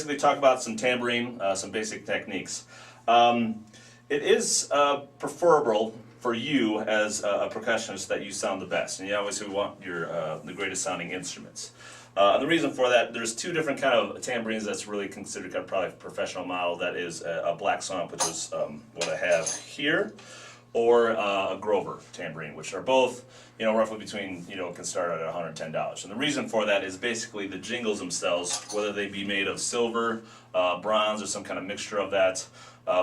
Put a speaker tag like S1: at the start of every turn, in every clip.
S1: basically talk about some tambourine, some basic techniques. It is preferable for you as a percussionist that you sound the best, and you obviously want your the greatest sounding instruments. And the reason for that, there's two different kind of tambourines that's really considered kind of probably a professional model. That is a black swamp, which is what I have here, or a Grover tambourine, which are both, you know, roughly between, you know, can start at $110. And the reason for that is basically the jingles themselves, whether they be made of silver, bronze, or some kind of mixture of that,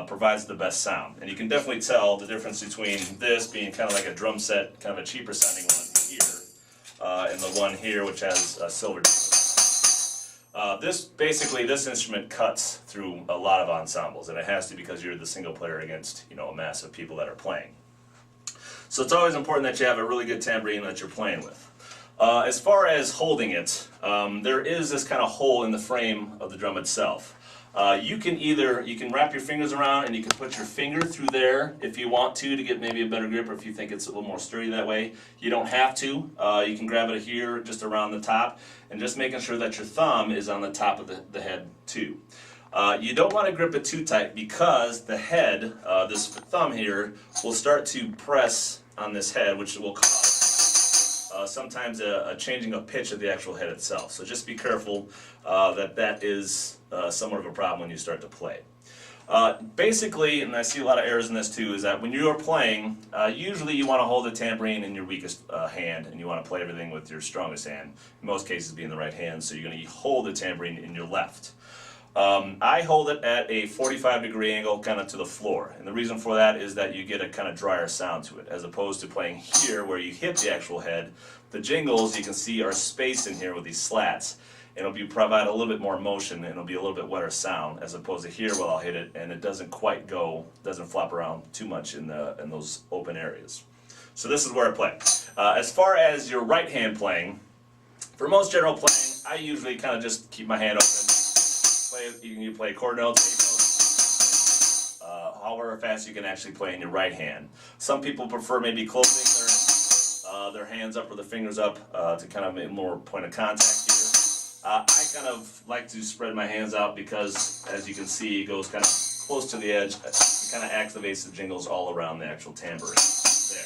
S1: provides the best sound. And you can definitely tell the difference between this being kind of like a drum set, kind of a cheaper sounding one here, and the one here which has silver jingles. This instrument cuts through a lot of ensembles, and it has to because you're the single player against, you know, a mass of people that are playing. So it's always important that you have a really good tambourine that you're playing with. As far as holding it, there is this kind of hole in the frame of the drum itself. You can wrap your fingers around and you can put your finger through there if you want to get maybe a better grip, or if you think it's a little more sturdy that way. You don't have to. You can grab it here just around the top, and just making sure that your thumb is on the top of the head too. You don't want to grip it too tight because the head, this thumb here, will start to press on this head, which will cause sometimes a changing of pitch of the actual head itself. So just be careful that is somewhat of a problem when you start to play. Basically, and I see a lot of errors in this too, is that when you are playing, usually you want to hold the tambourine in your weakest hand, and you want to play everything with your strongest hand, in most cases being the right hand, so you're going to hold the tambourine in your left. I hold it at a 45-degree angle kind of to the floor, and the reason for that is that you get a kind of drier sound to it, as opposed to playing here where you hit the actual head. The jingles, you can see, are spaced in here with these slats, and it'll provide a little bit more motion, and it'll be a little bit wetter sound, as opposed to here where I'll hit it and it doesn't quite doesn't flop around too much in those open areas. So this is where I play. As far as your right hand playing, for most general playing, I usually kind of just keep my hand open. You play chord notes, 8 notes, however fast you can actually play in your right hand. Some people prefer maybe closing their hands up or the fingers up to kind of make more point of contact here. I kind of like to spread my hands out because, as you can see, it goes kind of close to the edge. It kind of activates the jingles all around the actual tambourine there.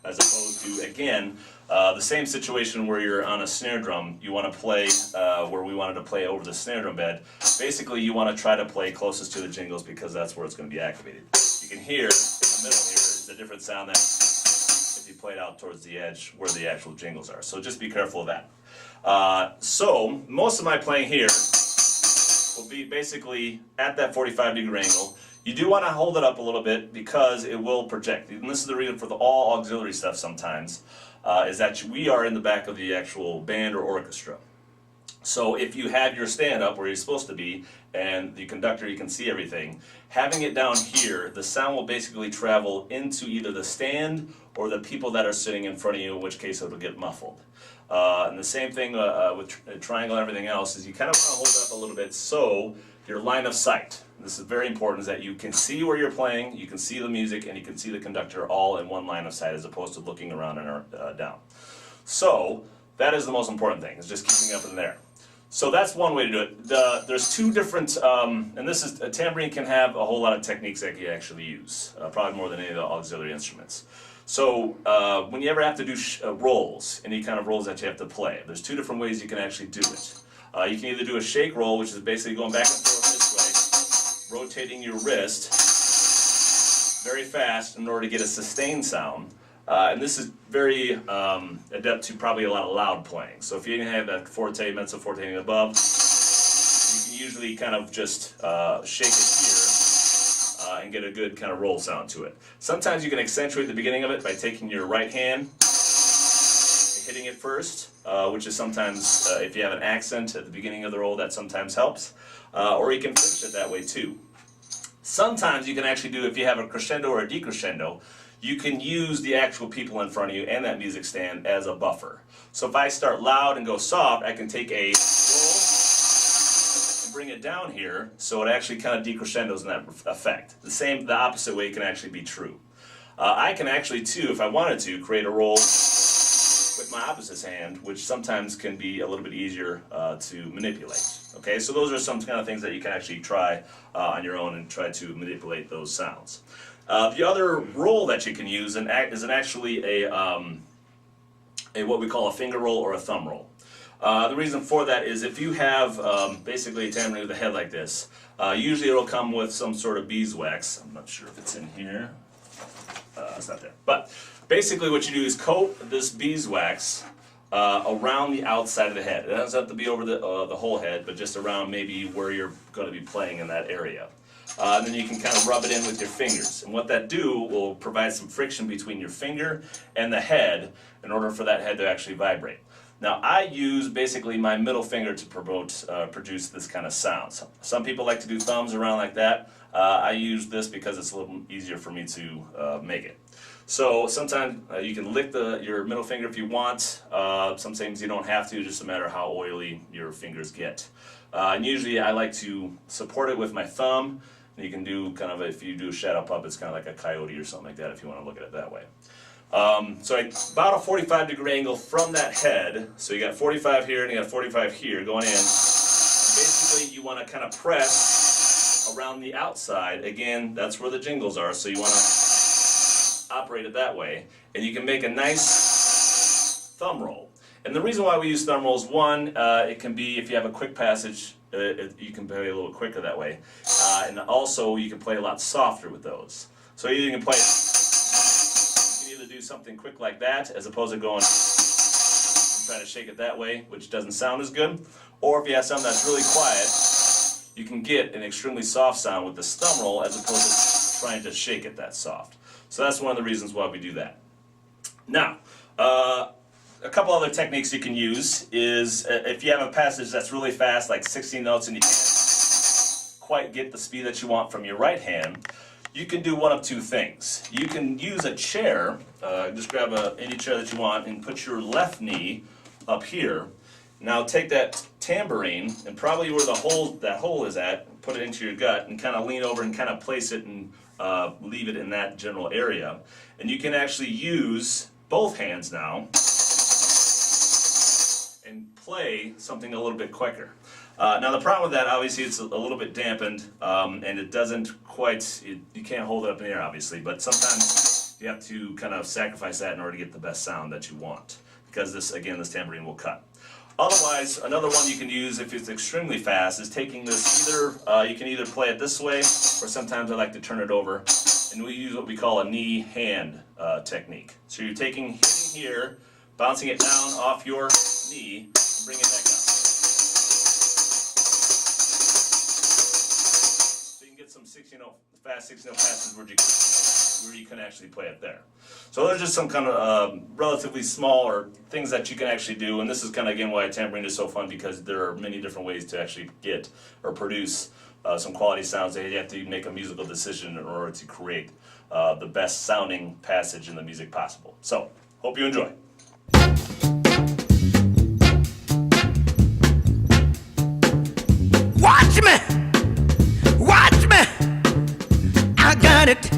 S1: As opposed to, again, the same situation where you're on a snare drum, you want to play where we wanted to play over the snare drum bed. Basically, you want to try to play closest to the jingles because that's where it's going to be activated. You can hear in the middle here is a different sound than if you played out towards the edge where the actual jingles are. So just be careful of that. So most of my playing here will be basically at that 45-degree angle. You do want to hold it up a little bit because it will project. And this is the reason for all auxiliary stuff sometimes, is that we are in the back of the actual band or orchestra. So if you have your stand up where you're supposed to be, and the conductor, you can see everything, having it down here, the sound will basically travel into either the stand or the people that are sitting in front of you, in which case it'll get muffled. And the same thing with triangle and everything else is you kind of want to hold it up a little bit so your line of sight, this is very important, is that you can see where you're playing, you can see the music, and you can see the conductor all in one line of sight as opposed to looking around and down. So that is the most important thing, is just keeping up in there. So that's one way to do it. There's two different, and this is, a tambourine can have a whole lot of techniques that you actually use, probably more than any of the auxiliary instruments. So when you ever have to do rolls, any kind of rolls that you have to play, there's two different ways you can actually do it. You can either do a shake roll, which is basically going back and forth this way, rotating your wrist very fast in order to get a sustained sound. And this is very adept to probably a lot of loud playing. So if you didn't have that forte, mezzo forte and above, you can usually kind of just shake it here and get a good kind of roll sound to it. Sometimes you can accentuate the beginning of it by taking your right hand, hitting it first, which is sometimes, if you have an accent at the beginning of the roll, that sometimes helps. Or you can finish it that way too. Sometimes you can actually do, if you have a crescendo or a decrescendo, you can use the actual people in front of you and that music stand as a buffer. So if I start loud and go soft, I can take a roll and bring it down here, so it actually kind of decrescendos in that effect. The opposite way can actually be true. I can actually too, if I wanted to, create a roll with my opposite hand, which sometimes can be a little bit easier to manipulate. Okay, so those are some kind of things that you can actually try on your own and try to manipulate those sounds. The other roll that you can use is actually a what we call a finger roll or a thumb roll. The reason for that is if you have basically a tambourine with a head like this, usually it'll come with some sort of beeswax. I'm not sure if it's in here. It's not there. But basically what you do is coat this beeswax around the outside of the head. It doesn't have to be over the whole head, but just around maybe where you're going to be playing in that area. And then you can kind of rub it in with your fingers. And what that will provide some friction between your finger and the head in order for that head to actually vibrate. Now I use basically my middle finger to produce this kind of sound. Some people like to do thumbs around like that. I use this because it's a little easier for me to make it. So sometimes you can lick your middle finger if you want. Sometimes you don't have to, just a matter of how oily your fingers get. And usually I like to support it with my thumb. You can do kind of, if you do a shadow puppet, it's kind of like a coyote or something like that if you want to look at it that way. So about a 45-degree angle from that head. So you got 45 here and you got 45 here going in. Basically you want to kind of press around the outside. Again, that's where the jingles are, so you want to operate it that way. And you can make a nice thumb roll. And the reason why we use thumb rolls, one, it can be, if you have a quick passage, you can play a little quicker that way. And also you can play a lot softer with those. So you can play, you can either do something quick like that as opposed to going and trying to shake it that way, which doesn't sound as good. Or if you have something that's really quiet, you can get an extremely soft sound with this thumb roll as opposed to trying to shake it that soft. So that's one of the reasons why we do that. Now, a couple other techniques you can use is if you have a passage that's really fast, like 16 notes, and you can't quite get the speed that you want from your right hand, you can do one of two things. You can use a chair, just grab any chair that you want and put your left knee up here. Now take that tambourine and probably where that hole is at, put it into your gut and kind of lean over and kind of place it and leave it in that general area. And you can actually use both hands now and play something a little bit quicker. Now the problem with that, obviously it's a little bit dampened and it doesn't quite, you can't hold it up in the air obviously, but sometimes you have to kind of sacrifice that in order to get the best sound that you want, because this tambourine will cut. Otherwise, another one you can use if it's extremely fast is taking this you can either play it this way, or sometimes I like to turn it over, and we use what we call a knee-hand technique. So you're hitting here, bouncing it down off your knee, and bring it back up. So you can get some 16-note passages where you can actually play it there. So there's just some kind of relatively small or things that you can actually do, and this is kind of again why tambourine is so fun, because there are many different ways to actually get or produce some quality sounds. You have to make a musical decision in order to create the best sounding passage in the music possible. So, hope you enjoy.
S2: Watch me! Watch me! I got it!